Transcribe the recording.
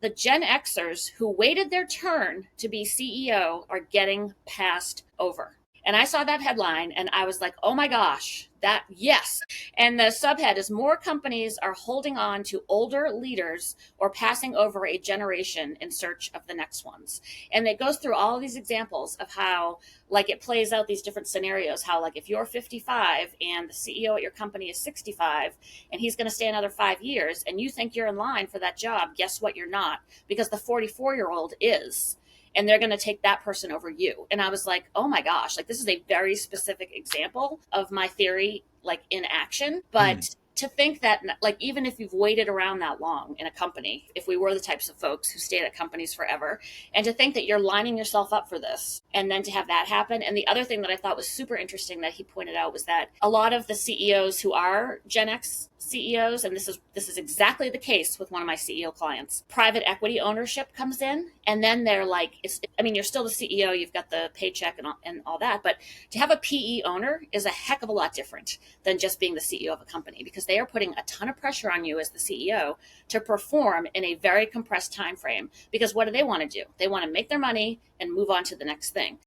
the Gen Xers who waited their turn to be CEO are getting passed over. And I saw that headline and I was like, oh my gosh, that, yes. And the subhead is more companies are holding on to older leaders or passing over a generation in search of the next ones. And it goes through all of these examples of how, like, it plays out these different scenarios. How, like, if you're 55 and the CEO at your company is 65 and he's going to stay another 5 years and you think you're in line for that job, guess what? You're not, because the 44-year-old is, and they're going to take that person over you. And I was like, oh my gosh, like, this is a very specific example of my theory, like, in action. But to think that, like, even if you've waited around that long in a company, if we were the types of folks who stayed at companies forever, and to think that you're lining yourself up for this and then to have that happen. And the other thing that I thought was super interesting that he pointed out was that a lot of the CEOs who are Gen X CEOs, and this is exactly the case with one of my CEO clients, private equity ownership comes in, and then they're like, I mean, you're still the CEO, you've got the paycheck and all that, but to have a PE owner is a heck of a lot different than just being the CEO of a company, because they are putting a ton of pressure on you as the CEO to perform in a very compressed time frame. Because what do they want to do? They want to make their money and move on to the next thing.